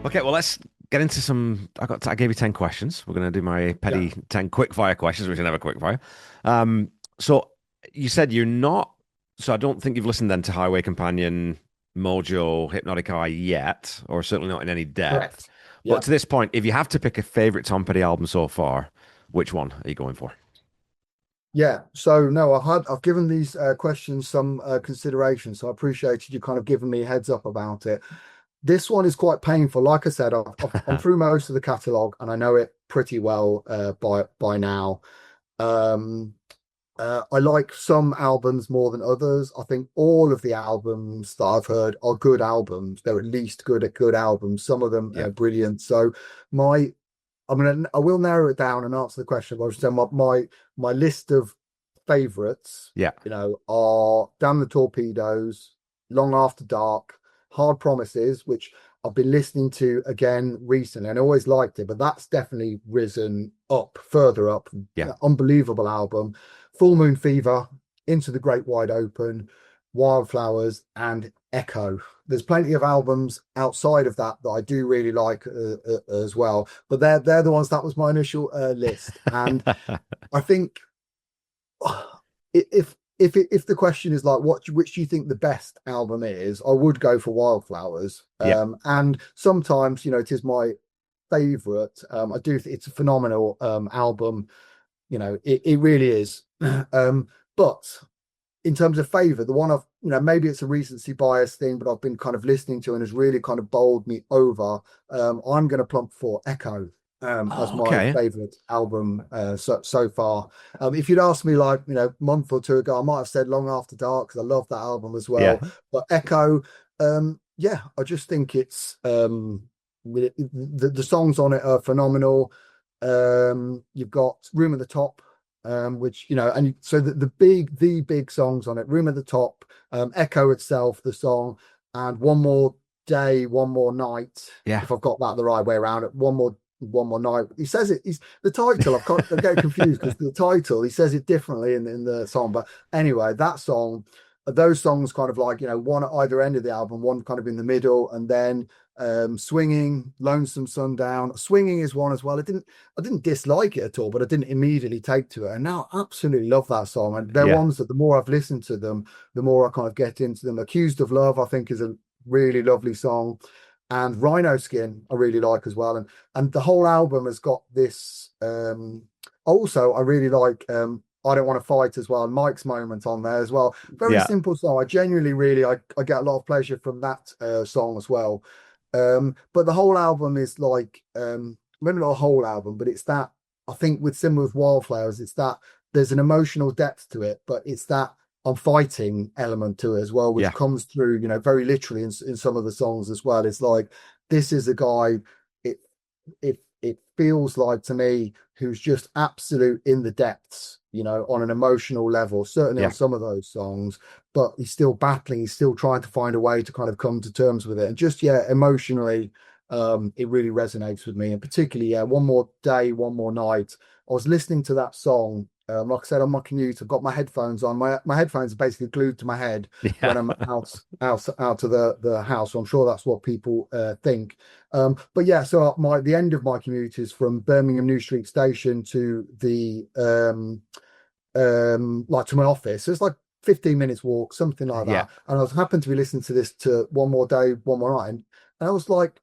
Okay, well, let's get into some. I gave you 10 questions. We're going to do my Yeah. petty 10 quick fire questions, which are never quick fire. So you said you're not. So I don't think you've listened then to Highway Companion, Mojo, Hypnotic Eye yet, or certainly not in any depth. Correct. But Yeah. to this point, if you have to pick a favorite Tom Petty album so far, which one are you going for? Yeah. So no, I've given these questions some consideration. So I appreciated you kind of giving me a heads up about it. This one is quite painful. Like I said, I'm through most of the catalogue and I know it pretty well by now. Um, I like some albums more than others. I think all of the albums that I've heard are good albums. They're at least good albums. Some of them Yeah, are brilliant. So my I will narrow it down and answer the question. But I was saying my list of favorites, yeah, are Damn the Torpedoes, Long After Dark, Hard Promises, which I've been listening to again recently and I always liked it, but that's definitely risen up, further up. yeah. Unbelievable album. Full Moon Fever, Into the Great Wide Open, Wildflowers, and Echo. There's plenty of albums outside of that that I do really like as well, but they're the ones that was my initial list, and I think if the question is like which do you think the best album is, I would go for Wildflowers. Yeah, And sometimes it is my favorite. I do it's a phenomenal album. It really is. But in terms of favorite, the one maybe it's a recency bias thing, but I've been kind of listening to and has really kind of bowled me over. I'm going to plump for Echo as Oh, my okay. favorite album so far. If you'd asked me like month or two ago, I might have said Long After Dark because I love that album as Yeah, well. But Echo, yeah, I just think it's the songs on it are phenomenal. You've got Room at the Top, which and so the big songs on it, Room at the Top, Echo itself, the song, and One More Day, One More Night, yeah. if I've got that the right way around it. One more night. He says it. He's the title. I get confused because the title he says it differently in the song. But anyway, that song, those songs, kind of like one at either end of the album, one kind of in the middle, and then Swinging, Lonesome Sundown. Swinging is one as well. I didn't dislike it at all, but I didn't immediately take to it. And now I absolutely love that song. And they're Yeah. ones that the more I've listened to them, the more I kind of get into them. Accused of Love, I think, is a really lovely song. And Rhino Skin, I really like as well. And the whole album has got this. Also, I really like I Don't Want to Fight as well. And Mike's Moment on there as well. Very Yeah. simple song. I genuinely really I get a lot of pleasure from that song as well. But the whole album is like maybe not a whole album, but it's that I think with similar with Wildflowers, it's that there's an emotional depth to it, but it's that I'm fighting element to it as well, which Yeah. comes through, very literally in some of the songs as well. It's like this is a guy. It it feels like to me who's just absolute in the depths, on an emotional level. Certainly on Yeah. some of those songs, but he's still battling. He's still trying to find a way to kind of come to terms with it, and just emotionally, it really resonates with me. And particularly, One More Day, One More Night. I was listening to that song like I said, on my commute. I've got my headphones on. My headphones are basically glued to my head Yeah. when I'm out of the house. So I'm sure that's what people think. But yeah, so the end of my commute is from Birmingham New Street Station to the like to my office. So it's like 15 minutes walk, something like Yeah. that. And I was happened to be listening to this to One More Day, One More Night, and I was like,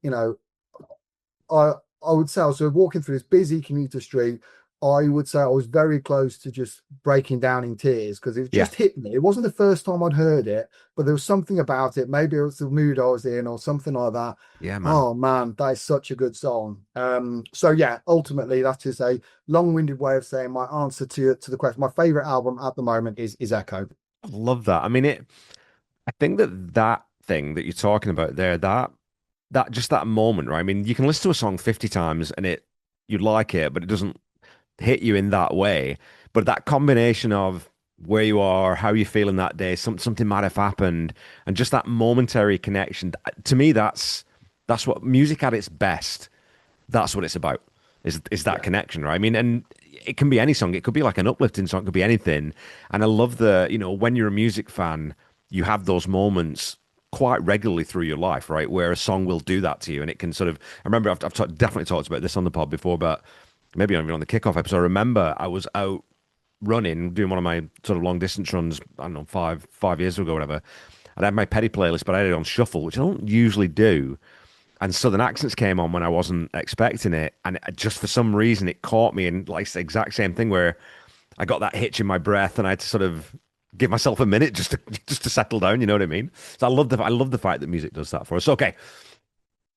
I I would say I was walking through this busy commuter street. I would say I was very close to just breaking down in tears because it Yeah. just hit me. It wasn't the first time I'd heard it, but there was something about it. Maybe it was the mood I was in or something like that. Yeah, man. Oh man, that is such a good song. So yeah, ultimately that is a long-winded way of saying my answer to the question. My favorite album at the moment is Echo. I love that. I mean, I think that thing that you're talking about there, that just that moment, right? I mean, you can listen to a song 50 times and you'd like it, but it doesn't hit you in that way. But that combination of where you are, how you're feeling that day, something might have happened, and just that momentary connection. To me, that's what music at its best. That's what it's about. Is that Yeah, connection, right? I mean, and it can be any song. It could be like an uplifting song. It could be anything. And I love when you're a music fan, you have those moments quite regularly through your life, right? Where a song will do that to you, and it can sort of. I remember definitely talked about this on the pod before, but maybe not even on the kickoff episode. I remember I was out running, doing one of my sort of long distance runs. I don't know, five years ago, or whatever. And I had my petty playlist, but I had it on shuffle, which I don't usually do. And Southern Accents came on when I wasn't expecting it, and just for some reason it caught me, and like the exact same thing where I got that hitch in my breath, and I had to sort of give myself a minute just to just to settle down. You know what I mean? So I love the fact that music does that for us. Okay,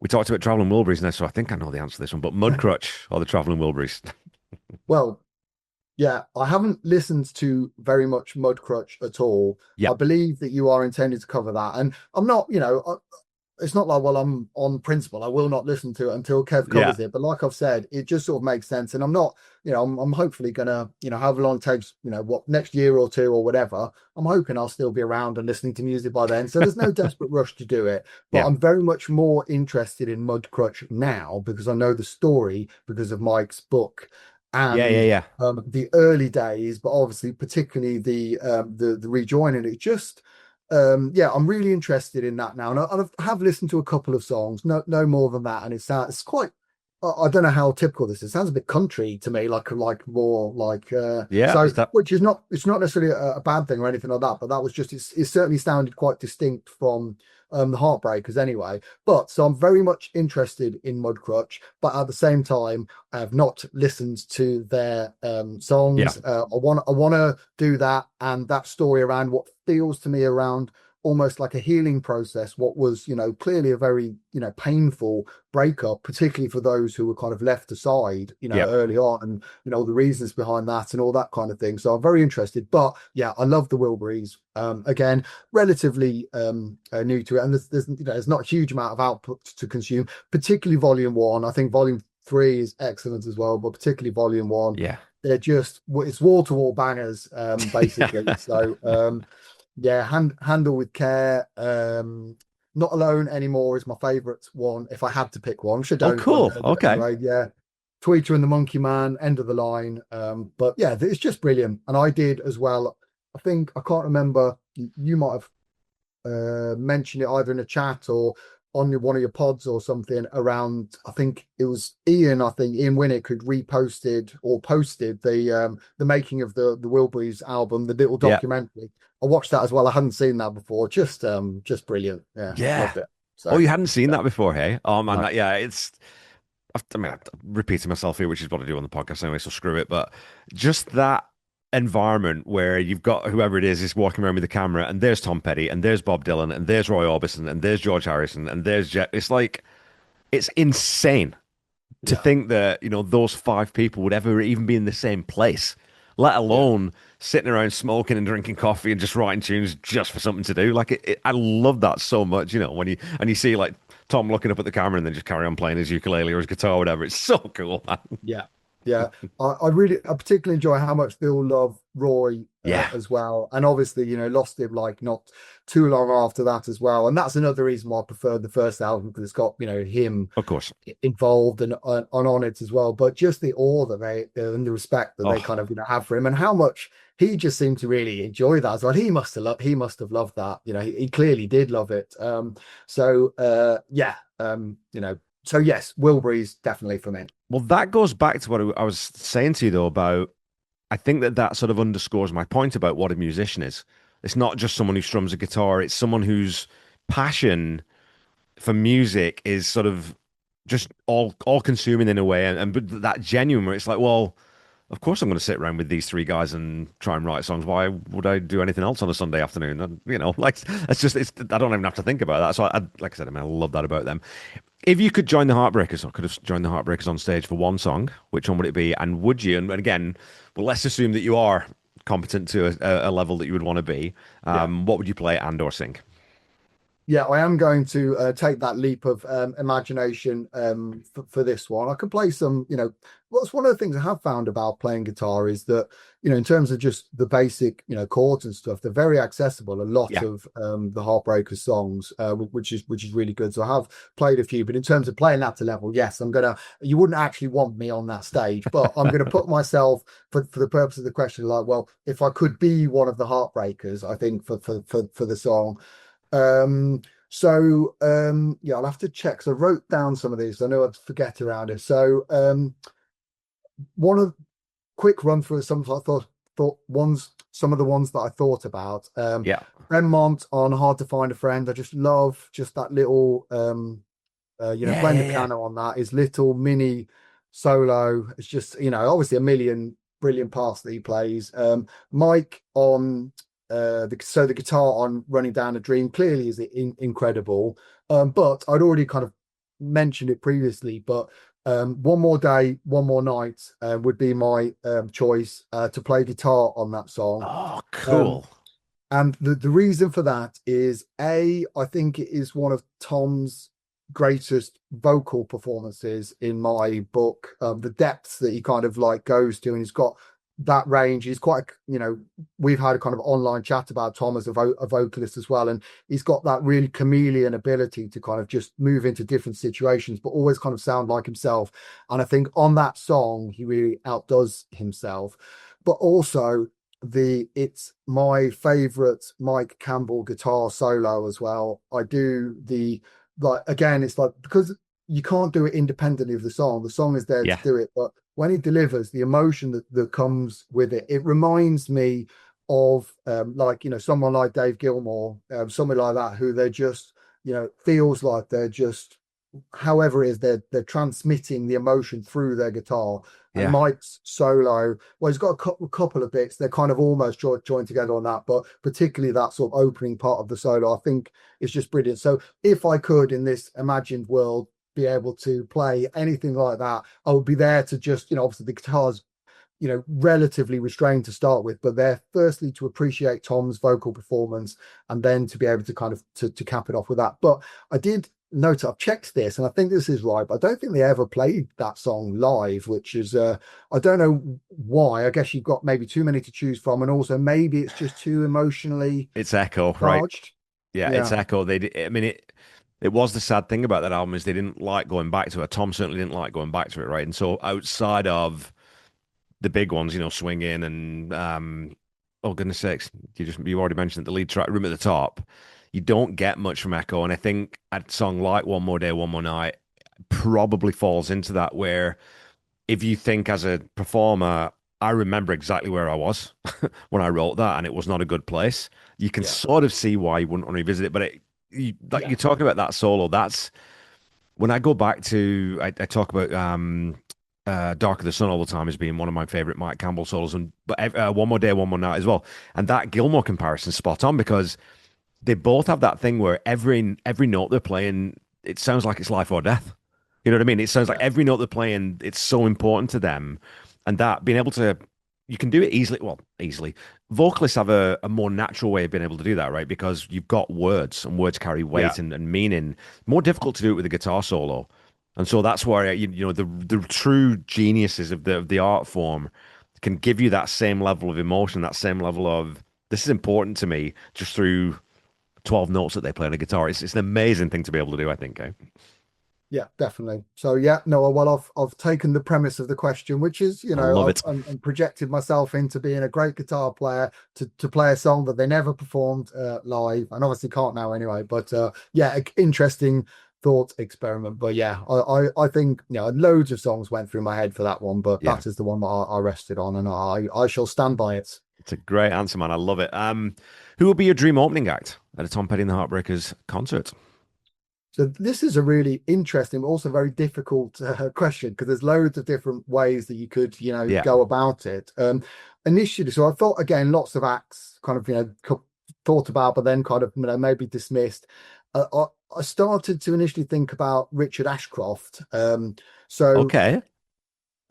we talked about Traveling Wilburys now, so I think I know the answer to this one. But Mudcrutch or the Traveling Wilburys? Well, yeah, I haven't listened to very much Mudcrutch at all. Yeah, I believe that you are intended to cover that, and I'm not, it's not like, well, I'm on principle, I will not listen to it until Kev yeah, covers it. But like I've said, it just sort of makes sense. And I'm not, I'm hopefully gonna, however long it takes, what next year or two or whatever, I'm hoping I'll still be around and listening to music by then. So there's no desperate rush to do it. But yeah, I'm very much more interested in Mudcrutch now because I know the story because of Mike's book yeah, yeah, and yeah, the early days, but obviously particularly the rejoining. It just yeah, I'm really interested in that now, and I have listened to a couple of songs, no more than that, and it's quite. I don't know how typical this is. It sounds a bit country to me, like more like yeah. so, Is that? which is not. It's not necessarily a bad thing or anything like that, but that was just it certainly sounded quite distinct from the Heartbreakers anyway. But so I'm very much interested in Mudcrutch, but at the same time, I have not listened to their Yeah, songs. I want to do that, and that story around what feels to me around almost like a healing process, what was clearly a very painful breakup, particularly for those who were kind of left aside yeah. early on, and the reasons behind that and all that kind of thing. So I'm very interested. But yeah, I love the Wilburys. Again, relatively new to it, and there's not a huge amount of output to consume, particularly volume one. I think volume three is excellent as well, but particularly volume one, Yeah. they're just, it's wall to wall bangers, Yeah. basically. So yeah, handle with care. Not alone anymore is my favorite one. If I had to pick one, which I Oh, don't, but cool. Okay. anyway, yeah. Tweeter and the Monkey Man, end of the line. But yeah, it's just brilliant. And I did as well. I think I can't remember. You might have mentioned it either in a chat or on one of your pods or something around. I think it was Ian. I think Ian Winnick had reposted or posted the making of the Wilburys album, the little Yeah. documentary. I watched that as well. I hadn't seen that before. Just brilliant. Yeah, Yeah. loved it. Oh, So you hadn't seen yeah, that before, hey? Oh man, no, yeah, it's. I mean, I'm repeating myself here, which is what I do on the podcast anyway, so screw it. But just that environment where you've got whoever it is walking around with the camera, and there's Tom Petty, and there's Bob Dylan, and there's Roy Orbison, and there's George Harrison, and there's Jeff. It's like it's insane to yeah, think that those five people would ever even be in the same place, let yeah, alone sitting around smoking and drinking coffee and just writing tunes just for something to do. Like I love that so much. When you see like Tom looking up at the camera and then just carry on playing his ukulele or his guitar, or whatever. It's so cool, man. yeah. Yeah, I particularly enjoy how much they all love Roy Yeah, as well, and obviously lost him like not too long after that as well, and that's another reason why I preferred the first album because it's got him of course. involved and on it as well. But just the awe that they and the respect that they Oh, kind of have for him, and how much he just seemed to really enjoy that as well. He must have loved that. He clearly did love it. So yeah, so yes, Wilburys definitely for me. well, that goes back to what I was saying to you though about. I think that sort of underscores my point about what a musician is. It's not just someone who strums a guitar. It's someone whose passion for music is sort of just all consuming in a way, and but that genuine where it's like, well, of course I'm going to sit around with these three guys and try and write songs. Why would I do anything else on a Sunday afternoon? And, like it's I don't even have to think about that. So like I said, I mean, I love that about them. If you could join the Heartbreakers, or could have joined the Heartbreakers on stage for one song, which one would it be? And would you? And again, well, let's assume that you are competent to a level that you would want to be. Yeah. What would you play and or sing? Yeah, I am going to take that leap of imagination for this one. I can play some, what's one of the things I have found about playing guitar is that, in terms of just the basic, chords and stuff, they're very accessible. A lot Yeah. of the Heartbreakers songs, which is really good. So I have played a few, but in terms of playing that to level, yes, you wouldn't actually want me on that stage, but I'm gonna put myself for the purpose of the question, like, well, if I could be one of the Heartbreakers, I think for the song. Um, Yeah, I'll have to check. So I wrote down some of these. I know I'd forget around it. One of quick run through some I thought ones some of the ones that I thought about. Yeah. Fremont on Hard to Find a Friend. I just love just that little Yeah, playing the yeah, yeah. piano on that, his little mini solo. It's just, obviously a million brilliant parts that he plays. Mike on the guitar on Running Down a Dream clearly is incredible. But I'd already kind of mentioned it previously, but One More Day, One More Night would be my choice to play guitar on that song. Oh, Um, cool. and the reason for that is I think it is one of Tom's greatest vocal performances in my book. The depths that he kind of like goes to, and he's got that range. He's quite, we've had a kind of online chat about Tom as a vocalist as well, and he's got that really chameleon ability to kind of just move into different situations, but always kind of sound like himself. And I think on that song, he really outdoes himself. But also, it's my favorite Mike Campbell guitar solo as well. I do the like again, it's like because you can't do it independently of the song is there to Yeah. do it, but when he delivers the emotion that comes with it, it reminds me of like someone like Dave Gilmour, someone like that, who they're just feels like they're just however it is they're transmitting the emotion through their guitar. And Yeah. Mike's solo, well, he's got a couple of bits. They're kind of almost joined together on that, but particularly that sort of opening part of the solo, I think is just brilliant. So if I could, in this imagined world, be able to play anything like that, I would be there to just, obviously the guitar's, relatively restrained to start with, but they're firstly to appreciate Tom's vocal performance and then to be able to kind of to cap it off with that. But I did note, I've checked this and I think this is right, but I don't think they ever played that song live, which is I don't know why. I guess you've got maybe too many to choose from, and also maybe it's just too emotionally It's Echo, right? charged. Yeah, it's Yeah, Echo. I mean, it was the sad thing about that album is they didn't like going back to it. Tom certainly didn't like going back to it, right? And so outside of the big ones, Swinging and oh goodness sakes, you already mentioned the lead track, Room at the Top. You don't get much from Echo, and I think a song like One More Day, One More Night probably falls into that where if you think as a performer, I remember exactly where I was when I wrote that, and it was not a good place. You can yeah, sort of see why you wouldn't want to revisit it, but like yeah, you're talking about that solo, that's when I go back to, I talk about Dark of the Sun all the time as being one of my favorite Mike Campbell solos, and but One More Day, One More Night as well. And that Gilmore comparison's spot on because they both have that thing where every note they're playing, it sounds like it's life or death. You know what I mean? It sounds like yeah, every note they're playing, it's so important to them. And that being able to, you can do it easily. Well, easily. Vocalists have a more natural way of being able to do that, right? Because you've got words and words carry yeah, weight and meaning. More difficult to do it with a guitar solo. And so that's why, the true geniuses of the art form can give you that same level of emotion, that same level of, this is important to me just through 12 notes that they play on a guitar. It's an amazing thing to be able to do, I think. Eh? yeah, definitely. So yeah, no, well, I've taken the premise of the question, which is, I love it. and projected myself into being a great guitar player to play a song that they never performed live, and obviously can't now anyway. But yeah, interesting thought experiment. But yeah, I think loads of songs went through my head for that one, but Yeah, that is the one that I rested on, and I shall stand by it. it's a great answer, man. I love it. Who will be your dream opening act at a Tom Petty and the Heartbreakers concert? So this is a really interesting, but also very difficult question because there's loads of different ways that you could, Yeah. go about it. Initially, so I thought again, lots of acts kind of, thought about, but then kind of, maybe dismissed. I started to initially think about Richard Ashcroft. So Okay.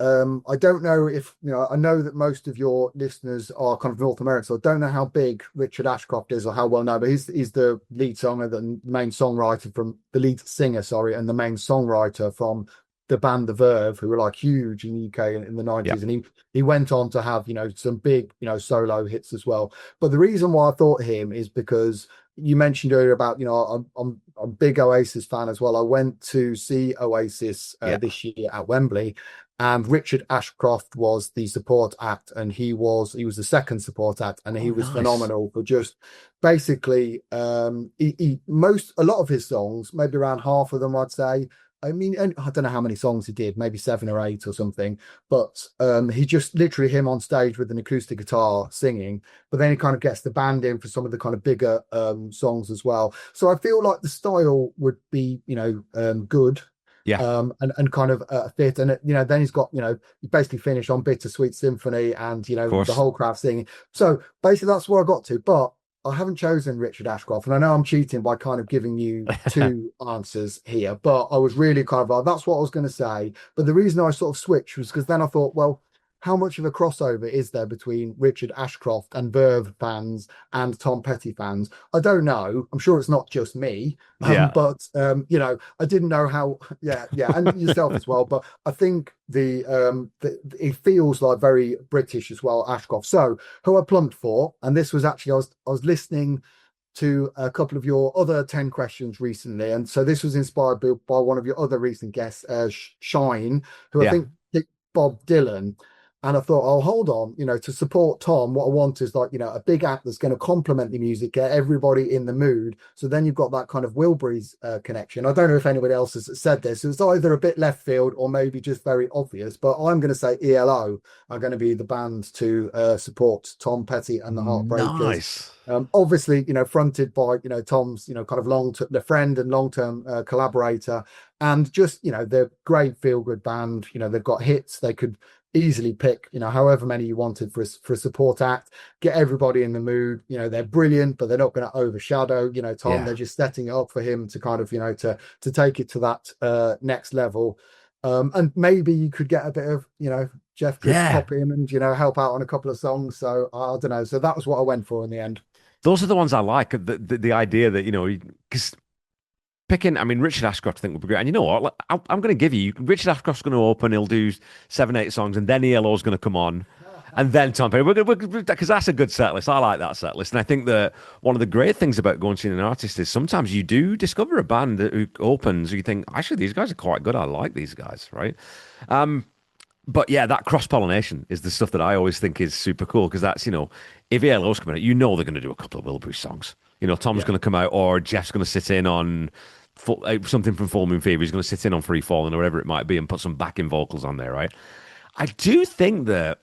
I don't know if, I know that most of your listeners are kind of North American, so I don't know how big Richard Ashcroft is or how well known, but he's the lead singer, the main songwriter from the lead singer, sorry, and the main songwriter from the band The Verve, who were like huge in the UK in the Yeah. 90s. And he went on to have, some big, solo hits as well. But the reason why I thought him is because you mentioned earlier about, I'm a big Oasis fan as well. I went to see Oasis Yeah. this year at Wembley. and Richard Ashcroft was the support act, and he was the second support act, and Oh, he was nice. phenomenal for just basically a lot of his songs, maybe around half of them, I'd say. I mean, and I don't know how many songs he did, maybe 7 or 8 or something, but he just literally him on stage with an acoustic guitar singing, but then he kind of gets the band in for some of the kind of bigger songs as well. So I feel like the style would be, good, Yeah, of and kind of fit. And then he's got, you basically finish on Bittersweet Symphony, and the course. whole crowd singing. So basically, that's where I got to. But I haven't chosen Richard Ashcroft, and I know I'm cheating by kind of giving you two answers here. But I was really kind of like, that's what I was going to say. But the reason I sort of switched was because then I thought, well, how much of a crossover is there between Richard Ashcroft and Verve fans and Tom Petty fans? I don't know. I'm sure it's not just me, Yeah, but I didn't know how. Yeah, yeah, and yourself as well. But I think it feels like very British as well, Ashcroft. So who I plumped for, and this was actually I was listening to a couple of your other 10 questions recently, and so this was inspired by one of your other recent guests, Shine, who I yeah, think picked Bob Dylan. And I thought, oh, hold on, to support Tom, what I want is like, a big act that's going to complement the music, get everybody in the mood. So then you've got that kind of Wilburys connection. I don't know if anybody else has said this. It's either a bit left field or maybe just very obvious, but I'm going to say ELO are going to be the band to support Tom Petty and the Heartbreakers. nice. Obviously, fronted by, Tom's, kind of the friend and long-term collaborator, and just, they're great feel-good band. They've got hits. They could easily pick, however many you wanted for a support act, get everybody in the mood. They're brilliant, but they're not going to overshadow, Tom. Yeah, They're just setting it up for him to kind of, to take it to that next level. And maybe you could get a bit of, Jeff could yeah. pop in and, help out on a couple of songs. So I don't know. So that was what I went for in the end. Those are the ones I like. The idea that, because picking, I mean, Richard Ashcroft, I think would be great. And you know what? Like, I'm going to give you Richard Ashcroft's going to open. He'll do 7, 8 songs, and then ELO's going to come on, and then Tom Petty. Because that's a good set list. I like that set list, and I think that one of the great things about going to see an artist is sometimes you do discover a band who opens. You think actually these guys are quite good. I like these guys, right? But yeah, that cross pollination is the stuff that I always think is super cool because that's, if ELO's coming out, they're going to do a couple of Wilbury songs. Tom's Yeah. going to come out or Jeff's going to sit in on something from Full Moon Fever. He's going to sit in on Free Falling or whatever it might be and put some backing vocals on there, right? I do think that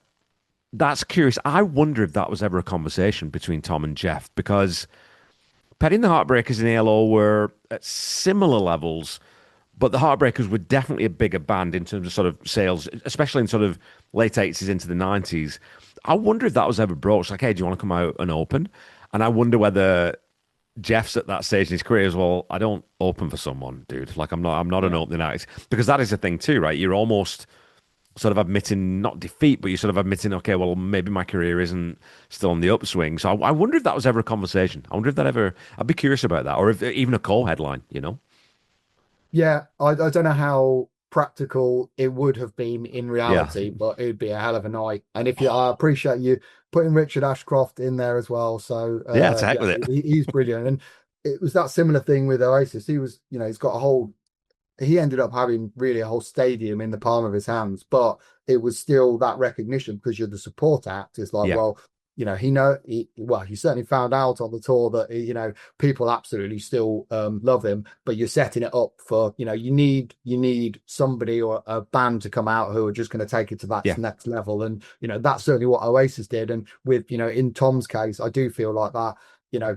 that's curious. I wonder if that was ever a conversation between Tom and Jeff because Petty and the Heartbreakers and ELO were at similar levels, but the Heartbreakers were definitely a bigger band in terms of sort of sales, especially in sort of late 80s into the 90s. I wonder if that was ever broached, like, hey, do you want to come out and open? And I wonder whether Jeff's at that stage in his career as well. I don't open for someone, dude. Like I'm not an Yeah. opening act because that is the thing too, right? You're almost sort of admitting not defeat, but you're sort of admitting, okay, well, maybe my career isn't still on the upswing. So I wonder if that was ever a conversation. I wonder if that ever. I'd be curious about that, or if even a call headline. Yeah, I don't know how practical it would have been in Yeah. reality, but it would be a hell of a night. And I appreciate you putting Richard Ashcroft in there as well. So Yeah, to heck yeah, with it. he's brilliant. And it was that similar thing with Oasis. He was, he's got he ended up having really a whole stadium in the palm of his hands, but it was still that recognition because you're the support act. It's like, Yeah. well, he certainly found out on the tour that, people absolutely still love him, but you're setting it up for, you need somebody or a band to come out who are just going to take it to that Yeah. next level. And, that's certainly what Oasis did. And with, in Tom's case, I do feel like that,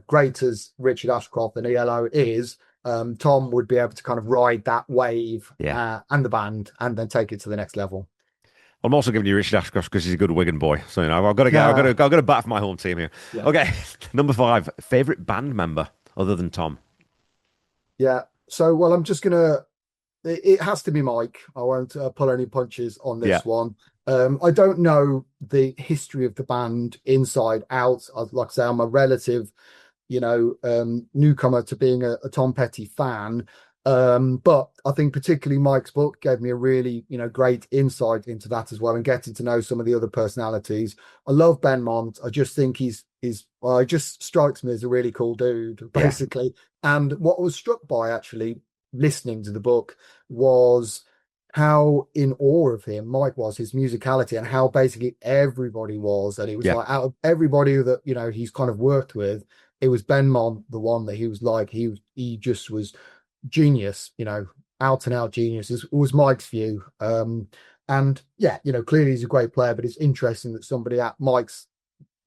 great as Richard Ashcroft and ELO is, Tom would be able to kind of ride that wave Yeah. and the band and then take it to the next level. I'm also giving you Richard Ashcroft because he's a good Wigan boy. So I've got to get, Uh, I've got to bat for my home team here. yeah, Okay, number 5, favorite band member other than Tom. yeah. So, well, I'm just gonna. It has to be Mike. I won't pull any punches on Yeah, this one. I don't know the history of the band inside out. Like I say, I'm a relative, newcomer to being a Tom Petty fan. But I think particularly Mike's book gave me a really, great insight into that as well, and getting to know some of the other personalities. I love Ben Mont. I just think he just strikes me as a really cool dude, yeah, basically. And what I was struck by actually listening to the book was how in awe of him Mike was, his musicality, and how basically everybody was. And it was Yeah, like out of everybody that, he's kind of worked with, it was Ben Mont, the one that he was like, he just was genius, out and out genius is was Mike's view. And yeah, clearly he's a great player, but it's interesting that somebody at Mike's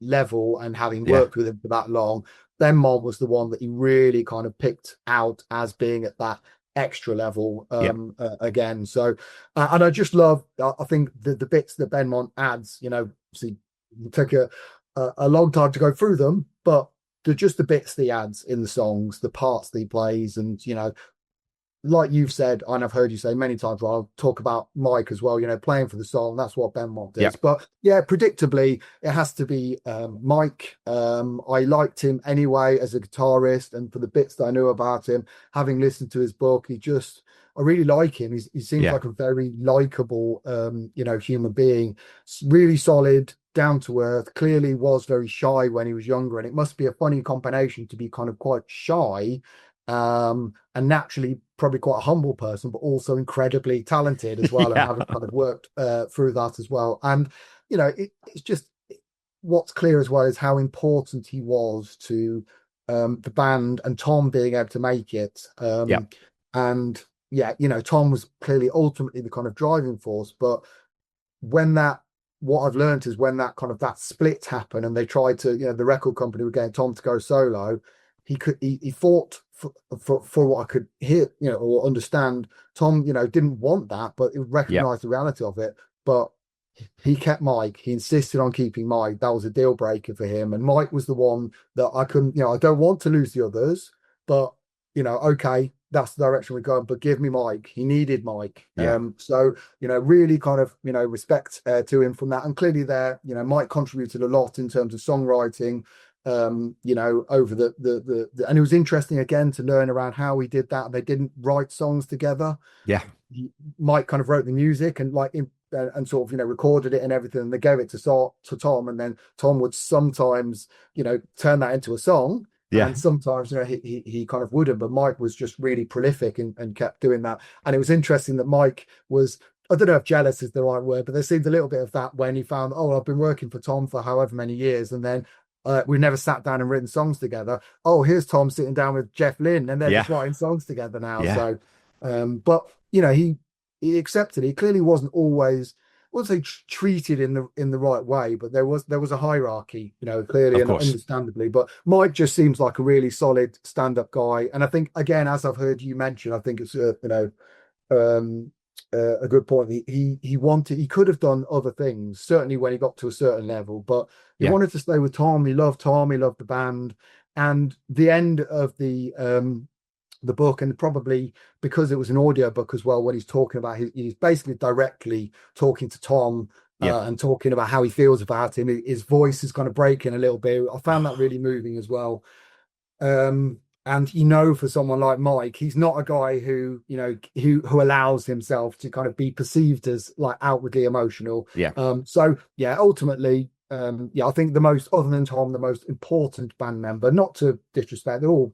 level and having yeah, worked with him for that long, then Mon was the one that he really kind of picked out as being at that extra level yeah, again. So, and I just love, I think the bits that Benmont adds, see, it take a long time to go through them, but just the bits that he adds in the songs, the parts that he plays, and like you've said, and I've heard you say many times, well, I'll talk about Mike as well, playing for the song. That's what Ben Mont yeah, does. But yeah, predictably, it has to be Mike. I liked him anyway as a guitarist, and for the bits that I knew about him, having listened to his book, I really like him. He seems yeah, like a very likable, human being, really solid, down to earth. Clearly was very shy when he was younger, and it must be a funny combination to be kind of quite shy and naturally probably quite a humble person, but also incredibly talented as well, and yeah, having kind of worked through that as well. And it's just what's clear as well is how important he was to the band and Tom being able to make it. yeah, And yeah, Tom was clearly ultimately the kind of driving force, but when that what I've learned is when that kind of that split happened and they tried to, the record company were getting Tom to go solo, he fought for what I could hear, or understand. Tom, didn't want that, but he yeah, recognized the reality of it. But he kept Mike. He insisted on keeping Mike. That was a deal breaker for him. And Mike was the one that I couldn't, I don't want to lose the others, but okay, that's the direction we're going. But give me Mike. He needed Mike. yeah, So really kind of respect to him from that. And clearly there, Mike contributed a lot in terms of songwriting. Over and it was interesting again to learn around how he did that. They didn't write songs together. yeah, Mike kind of wrote the music and and sort of recorded it and everything. And they gave it to Tom, and then Tom would sometimes turn that into a song, yeah, and sometimes he kind of wouldn't. But Mike was just really prolific and kept doing that. And it was interesting that Mike was. I don't know if jealous is the right word, but there seemed a little bit of that when he found, oh, I've been working for Tom for however many years, and then we've never sat down and written songs together. Oh, here's Tom sitting down with Jeff Lynne, and they're yeah, just writing songs together now. yeah, So, but he accepted it. He clearly wasn't always, I wouldn't say treated in the right way, but there was a hierarchy, clearly of and course. understandably. But Mike just seems like a really solid stand-up guy, and I think again, as I've heard you mention, I think it's um, a good point. He could have done other things, certainly when he got to a certain level, but he Yeah, wanted to stay with Tom. He loved Tom. He loved the band, and the end of the book, and probably because it was an audio book as well, when he's talking about he's basically directly talking to Tom. yeah, And talking about how he feels about him, his voice is kind of breaking a little bit. I found that really moving as well. And for someone like Mike, he's not a guy who allows himself to kind of be perceived as like outwardly emotional. yeah. So yeah, ultimately, yeah, I think the most, other than Tom, the most important band member, not to disrespect, they're all,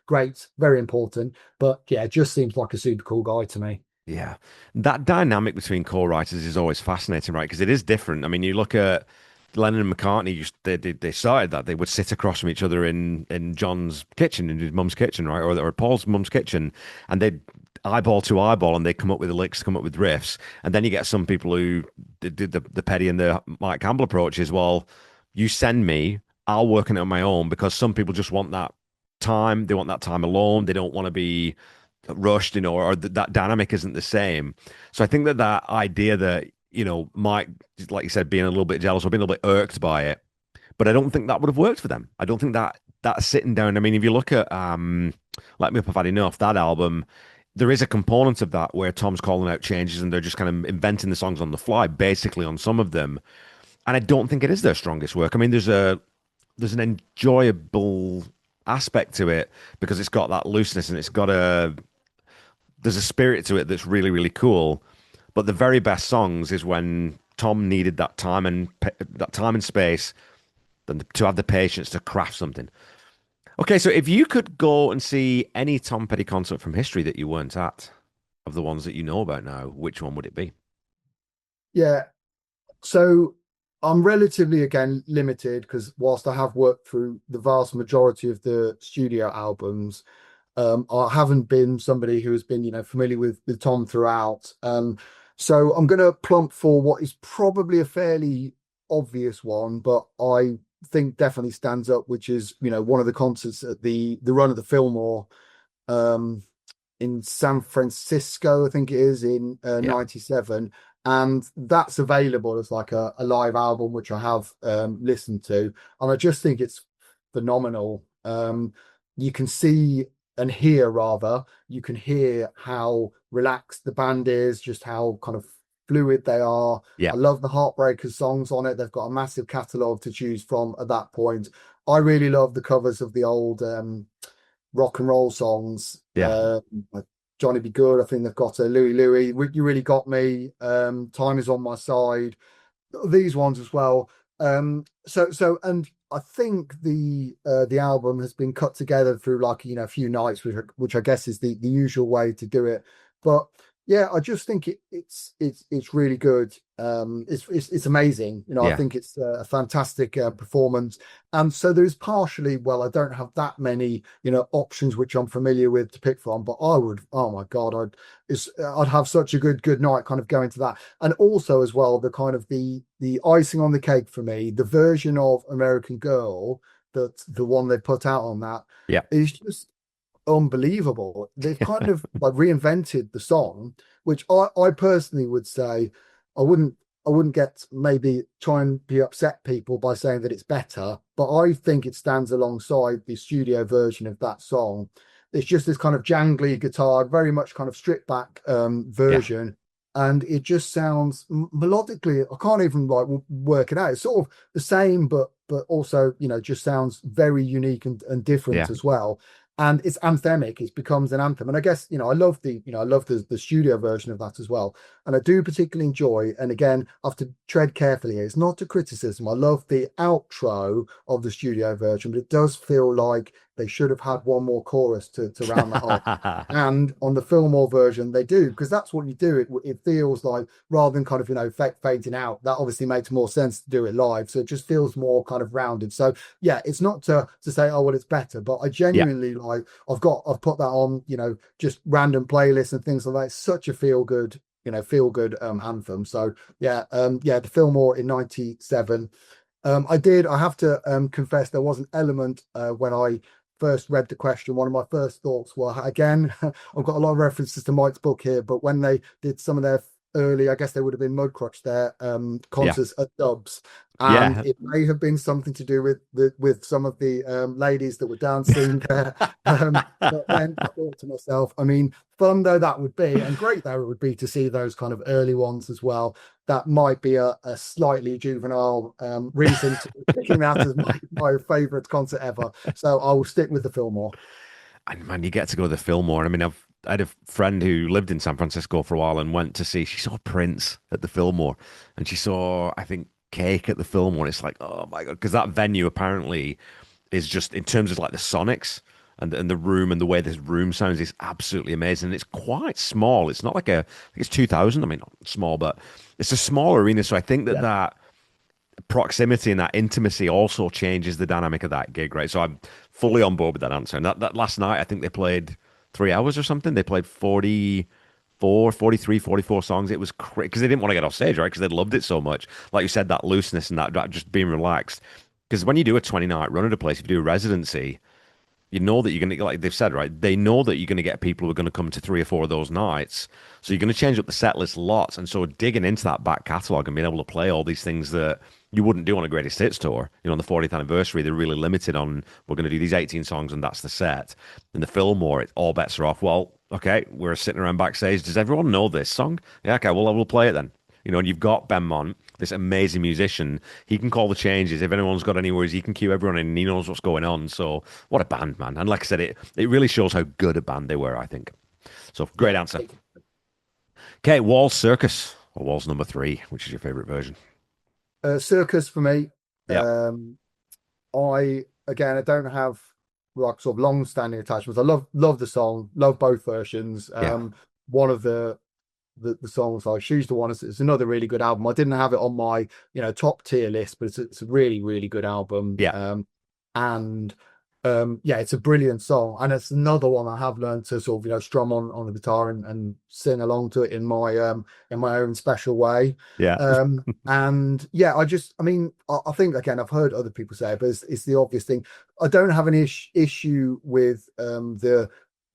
great, very important, but yeah, just seems like a super cool guy to me. Yeah, that dynamic between co-writers is always fascinating, right? Because it is different. I mean, you look at Lennon and McCartney. They started that they would sit across from each other in John's kitchen, in his mum's kitchen, right, or Paul's mum's kitchen, and they'd eyeball to eyeball, and they come up with the licks, come up with riffs. And then you get some people who did the Petty and the Mike Campbell approach is, well, you send me, I'll work on it on my own, because some people just want that time. They want that time alone. They don't want to be rushed, or that dynamic isn't the same. So I think that idea that, Mike, like you said, being a little bit jealous or being a little bit irked by it, but I don't think that would have worked for them. I don't think that sitting down. I mean, if you look at Let Me Up, I've Had Enough, that album, there is a component of that where Tom's calling out changes and they're just kind of inventing the songs on the fly, basically on some of them. And I don't think it is their strongest work. I mean, there's an enjoyable aspect to it because it's got that looseness and there's a spirit to it that's really, really cool. But the very best songs is when Tom needed that time and space, and to have the patience to craft something. Okay, so if you could go and see any Tom Petty concert from history that you weren't at, of the ones that you know about now, which one would it be? Yeah. So I'm relatively again limited because whilst I have worked through the vast majority of the studio albums, I haven't been somebody who has been, familiar with Tom throughout. So I'm going to plump for what is probably a fairly obvious one, but I think definitely stands up, which is, one of the concerts at the run of the Fillmore, um, in San Francisco, I think it is in Yeah, '97, and that's available as like a live album, which I have listened to, and I just think it's phenomenal. You can see and hear rather, you can hear how relaxed the band is, just how kind of fluid they are. yeah, I love the Heartbreakers songs on it. They've got a massive catalogue to choose from at that point. I really love the covers of the old rock and roll songs. yeah, Like Johnny Be Good. I think they've got a Louie Louie. You really got me. Time is on my side. These ones as well. And I think the album has been cut together through like a few nights, which I guess is the usual way to do it. But yeah, I just think it's really good. It's amazing. I yeah, think it's a fantastic performance. And so there's partially, well, I don't have that many, options which I'm familiar with to pick from, but I would, oh my God, I'd have such a good night kind of going to that. And also as well, the kind of the icing on the cake for me, the version of American Girl, that the one they put out on that yeah, is just unbelievable. They've kind of like reinvented the song, which I personally would say I wouldn't I wouldn't get maybe try and be upset people by saying that it's better, but I think it stands alongside the studio version of that song. It's just this kind of jangly guitar, very much kind of stripped back yeah, version. And it just sounds melodically, I can't even like work it out. It's sort of the same, but also, just sounds very unique and different yeah, as well, and it's anthemic. It becomes an anthem, and I guess I love the studio version of that as well, and I do particularly enjoy. And again, I have to tread carefully here. It's not a criticism. I love the outro of the studio version, but it does feel like they should have had one more chorus to round that off. And on the Fillmore version, they do, because that's what you do. It feels like, rather than kind of fading out, that obviously makes more sense to do it live. So it just feels more kind of rounded. So yeah, it's not to say, oh well, it's better, but I yeah, genuinely like, I've put that on, just random playlists and things like that. It's such a feel good anthem. So yeah, the Fillmore in '97. I have to confess, there was an element when I first read the question. One of my first thoughts were, again, I've got a lot of references to Mike's book here, but when they did some of their early, I guess they would have been Mudcrutch, their yeah, concerts at Dubs, and yeah. it may have been something to do with some of the ladies that were dancing there. But then I thought to myself, I mean, fun though that would be, and great though it would be to see those kind of early ones as well. That might be a slightly juvenile reason to picking that as my favorite concert ever. So I will stick with the Fillmore. And man, you get to go to the Fillmore. I mean, I had a friend who lived in San Francisco for a while and went to see. She saw Prince at the Fillmore, and she saw, I think, Cake at the Fillmore. It's like, oh my God, because that venue apparently is just in terms of like the sonics and the room and the way this room sounds is absolutely amazing. And it's quite small. It's not like I think it's 2,000. I mean, not small, but it's a small arena. So I think that Yeah. that proximity and that intimacy also changes the dynamic of that gig, right? So I'm fully on board with that answer. And that last night, I think they played 3 hours or something. They played 44 songs. It was crazy because they didn't want to get off stage, right? Because they loved it so much. Like you said, that looseness and that just being relaxed. Because when you do a 20 night run at a place, if you do a residency, you know that you're going to, like they've said, right? They know that you're going to get people who are going to come to 3 or 4 of those nights. So you're going to change up the set list lots. And so digging into that back catalogue and being able to play all these things that you wouldn't do on a greatest hits tour. On the 40th anniversary, they're really limited on, we're going to do these 18 songs and that's the set. In the Fillmore, all bets are off. Well, okay, we're sitting around backstage. Does everyone know this song? Yeah, okay, well, we'll play it then. And you've got Ben Mont, this amazing musician. He can call the changes. If anyone's got any worries, he can cue everyone in and he knows what's going on. So what a band, man. And like I said, it really shows how good a band they were, I think. So great Yeah. answer. Okay, Walls Circus, or Walls number three, which is your favorite version? Circus for me. Yeah, I don't have like sort of long-standing attachments. I love the song, love both versions. yeah, one of the songs like She's the One. It's another really good album. I didn't have it on my top tier list, but it's a really really good album. Yeah. And yeah, it's a brilliant song, and it's another one I have learned to sort of strum on the guitar and sing along to it in my own special way. Yeah. And yeah, I mean, I think again I've heard other people say it, but it's the obvious thing. I don't have an issue with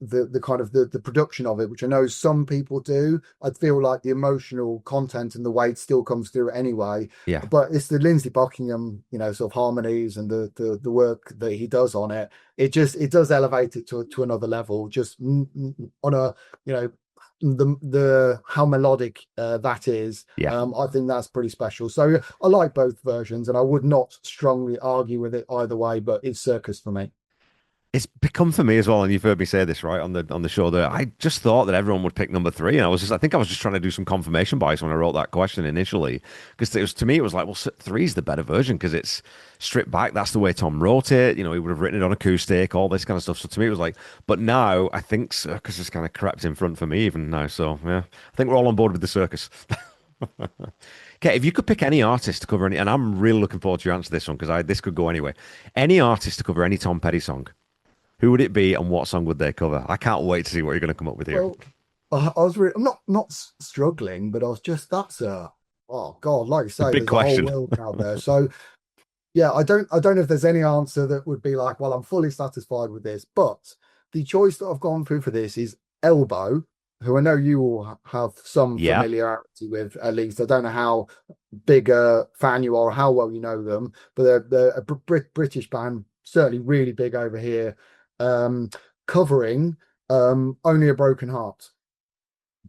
the kind of the production of it, which I know some people do. I feel like the emotional content and the weight still comes through anyway. Yeah. But it's the Lindsey Buckingham, sort of harmonies and the work that he does on it. It does elevate it to another level. Just on a the how melodic that is. Yeah. I think that's pretty special. So I like both versions, and I would not strongly argue with it either way. But it's Circus for me. It's become for me as well, and you've heard me say this right on the show that I just thought that everyone would pick number three, and I think I was just trying to do some confirmation bias when I wrote that question initially, because it was to me it was like, well, three's the better version because it's stripped back. That's the way Tom wrote it. He would have written it on acoustic, all this kind of stuff. So to me it was like, but now I think Circus has kind of crept in front for me even now. So yeah, I think we're all on board with the Circus. Okay, if you could pick any artist to cover any, and I'm really looking forward to your answer to this one because this could go anyway. Any artist to cover any Tom Petty song. Who would it be and what song would they cover? I can't wait to see what you're going to come up with here. Well, I'm not struggling, but I was just that's a oh God, like you The say, big there's a whole question. world out there. So yeah, I don't know if there's any answer that would be like, well, I'm fully satisfied with this. But the choice that I've gone through for this is Elbow, who I know you all have some Yeah. familiarity with, at least. I don't know how big a fan you are or how well you know them, but they're a British band, certainly really big over here, um, covering Only a Broken Heart.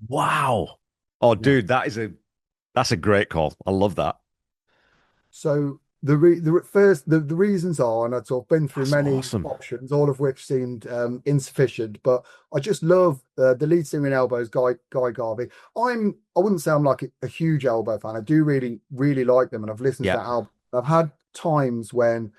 Wow. Oh, Yeah. dude, that's a great call. I love that. So the reasons are, and I've sort of been through That's many awesome. options, all of which seemed insufficient. But I just love the lead singer in Elbows, Guy Garvey. I wouldn't say I'm like a huge Elbow fan. I do really really like them, and I've listened to Yeah. that album. I've had times when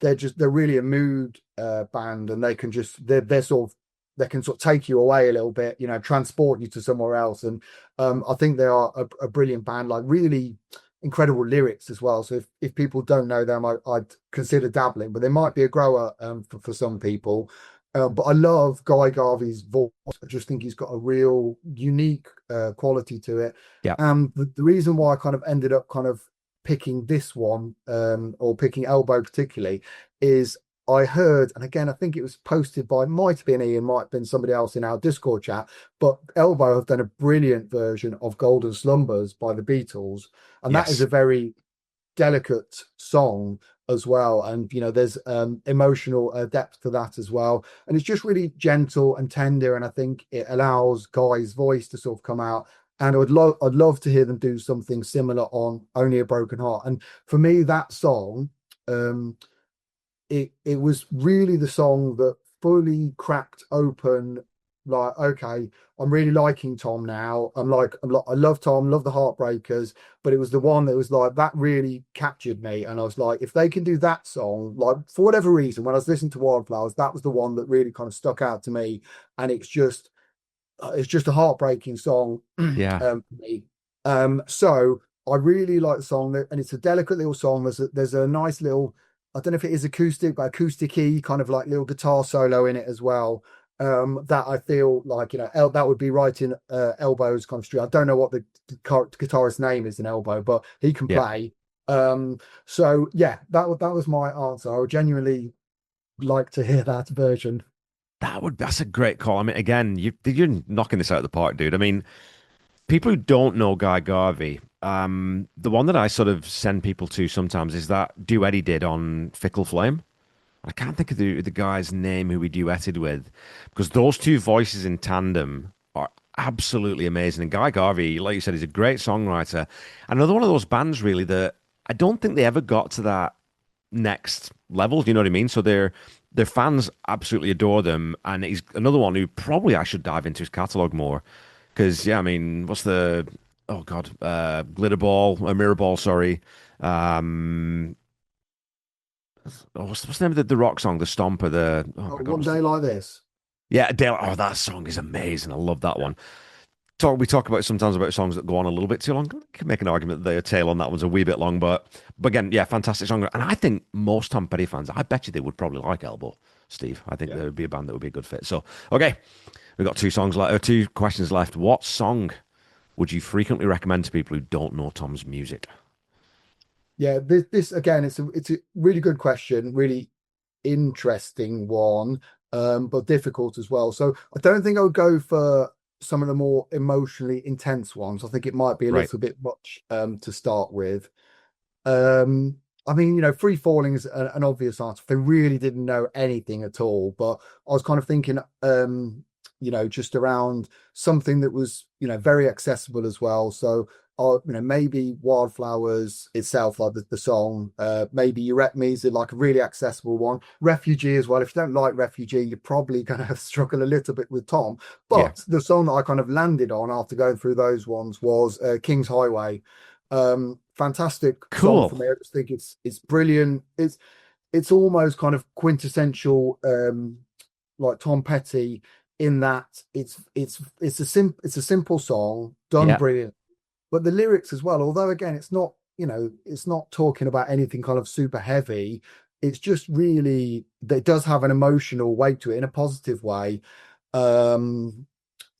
they're really a mood band, and they're sort of they can sort of take you away a little bit, transport you to somewhere else. And I think they are a brilliant band, like really incredible lyrics as well. So if people don't know them, I'd consider dabbling, but they might be a grower for some people. But I love Guy Garvey's voice. I just think he's got a real unique quality to it. Yeah. And the reason why I kind of ended up kind of picking this one, or picking Elbow particularly, is I heard, and again, I think it was posted by, might have been Ian, might have been somebody else in our Discord chat, but Elbow have done a brilliant version of Golden Slumbers by the Beatles. And that is Yes. a very delicate song as well. And, there's emotional depth to that as well. And it's just really gentle and tender. And I think it allows Guy's voice to sort of come out. And I'd love to hear them do something similar on Only a Broken Heart. And for me, that song, it was really the song that fully cracked open, like, okay, I'm really liking Tom now. I love Tom, love the Heartbreakers, but it was the one that was like that really captured me. And I was like, if they can do that song, like for whatever reason, when I was listening to Wildflowers, that was the one that really kind of stuck out to me. And it's just a heartbreaking song Yeah. for me. So I really like the song, and it's a delicate little song. There's a nice little, I don't know if it is acoustic, but acoustic-y kind of like little guitar solo in it as well. That I feel like that would be right in Elbow's kind of street. I don't know what the guitarist's name is in Elbow, but he can Yeah. play. So yeah, that was my answer. I would genuinely like to hear that version. That's a great call. I mean, again, you're knocking this out of the park, dude. I mean, people who don't know Guy Garvey, the one that I sort of send people to sometimes is that duet he did on Fickle Flame. I can't think of the guy's name who he duetted with, because those two voices in tandem are absolutely amazing. And Guy Garvey, like you said, he's a great songwriter. Another one of those bands, really, that I don't think they ever got to that next level. Do you know what I mean? So their fans absolutely adore them, and he's another one who probably I should dive into his catalog more. Because yeah, I mean, what's the oh God, glitter ball, mirror ball, sorry. Um, what's the name of the rock song, the Stomper, the oh my God, One day like this. yeah, Dale. Oh, that song is amazing. I love that Yeah. one. we talk about sometimes about songs that go on a little bit too long. You can make an argument that the tail on that one's a wee bit long, but again, yeah, fantastic song. And I think most Tom Petty fans, I bet you they would probably like Elbow, Steve. I think Yeah. there would be a band that would be a good fit. So, okay, we've got two songs left, or two questions left. What song would you frequently recommend to people who don't know Tom's music? Yeah, this again, it's a really good question, really interesting one, but difficult as well. So I don't think I would go for some of the more emotionally intense ones. I think it might be a Right. little bit much to start with. Um, I mean, Free Falling is an obvious answer. They really didn't know anything at all, but I was kind of thinking, just around something that was, very accessible as well. So, maybe Wildflowers itself, like the song, maybe You Wreck Me is like a really accessible one. Refugee as well. If you don't like Refugee, you're probably going to struggle a little bit with Tom. Yeah. But the song that I kind of landed on after going through those ones was King's Highway. Fantastic song Cool. for me. I just think it's brilliant. It's almost kind of quintessential, like Tom Petty, in that it's a simple song done Yeah. brilliant, but the lyrics as well. Although again, it's not talking about anything kind of super heavy. It's just really that it does have an emotional weight to it in a positive way. Um,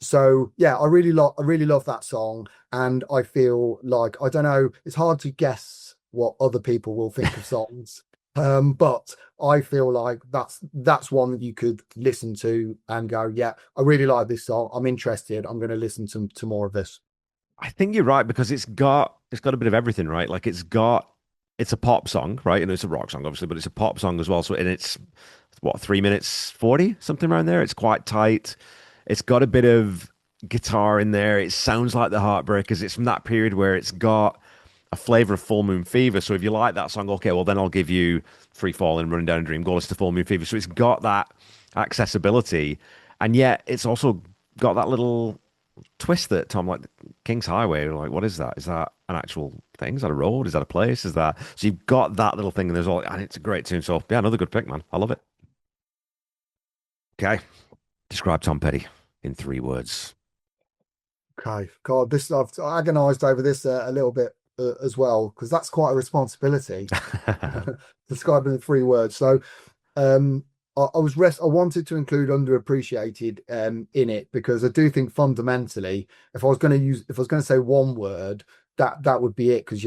so yeah, I really love that song, and I feel like I don't know, it's hard to guess what other people will think of songs. But I feel like that's one that you could listen to and go, yeah, I really like this song. I'm interested. I'm going to listen to more of this. I think you're right because it's got a bit of everything, right? Like it's a pop song, right? And it's a rock song, obviously, but it's a pop song as well. So and it's what 3 minutes 40, something around there. It's quite tight. It's got a bit of guitar in there. It sounds like the Heartbreakers. It's from that period where it's got a flavor of Full Moon Fever. So if you like that song, okay, well then I'll give you Free Falling, Running Down a Dream, Go Listen to Full Moon Fever. So it's got that accessibility, and yet it's also got that little twist that Tom, like King's Highway, like what is that? Is that an actual thing? Is that a road? Is that a place? Is that so you've got that little thing and there's all and it's a great tune. So yeah, another good pick, man. I love it. Okay. Describe Tom Petty in 3 words. Okay, God, this I've agonized over this a little bit as well, because that's quite a responsibility. Describing in 3 words. So um I wanted to include underappreciated in it, because I do think fundamentally, if I was going to say one word, that would be it, because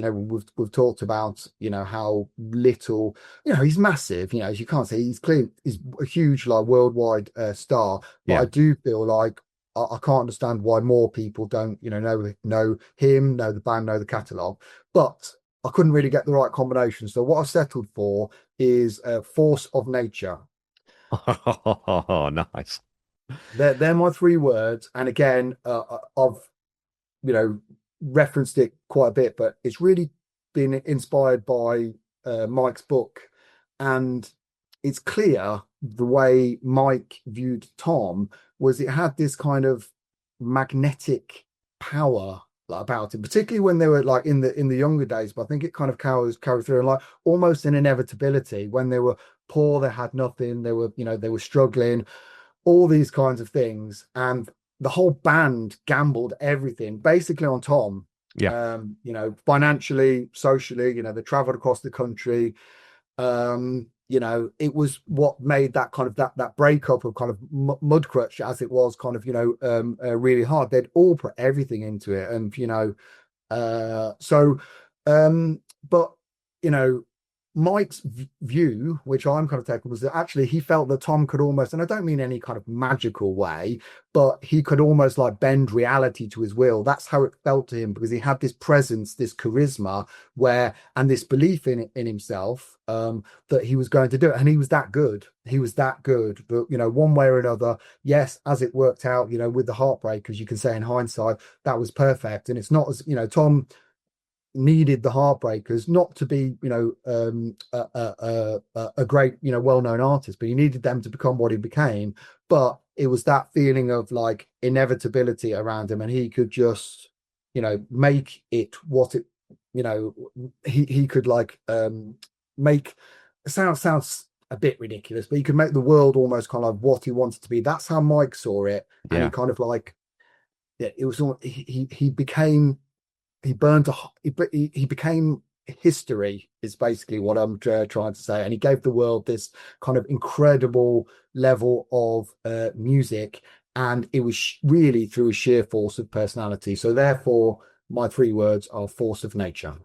we've talked about how little, he's massive, as you can't say, he's a huge like worldwide star, but Yeah. I do feel like I can't understand why more people don't know him, know the band, know the catalog, but I couldn't really get the right combination. So what I've settled for is Force of Nature. Oh, nice. They're my 3 words. And again, I've you know referenced it quite a bit, but it's really been inspired by Mike's book, and it's clear the way Mike viewed Tom was it had this kind of magnetic power about it, particularly when they were like in the younger days. But I think it kind of carried through, and like almost an inevitability when they were poor, they had nothing, they were struggling, all these kinds of things. And the whole band gambled everything basically on Tom. Yeah. Financially, socially, they traveled across the country. It was what made that kind of that breakup of kind of Mudcrutch, as it was, kind of, really hard. They'd all put everything into it. And, so, but, you know, Mike's view, which I'm kind of taking, was that actually he felt that Tom could almost, and I don't mean any kind of magical way, but he could almost like bend reality to his will. That's how it felt to him, because he had this presence, this charisma, and this belief in himself, that he was going to do it. And he was that good. He was that good. But, one way or another, yes, as it worked out, with the Heartbreakers, you can say in hindsight, that was perfect. And it's not as, Tom needed the Heartbreakers not to be, a great, well-known artist, but he needed them to become what he became. But it was that feeling of like inevitability around him, and he could just, make it what it, he could like make. Sounds a bit ridiculous, but he could make the world almost kind of what he wanted to be. That's how Mike saw it, and he Yeah. kind of like yeah, it was all he became he burned a he became history is basically what I'm trying to say, and he gave the world this kind of incredible level of music, and it was really through a sheer force of personality. So therefore, my three words are force of nature.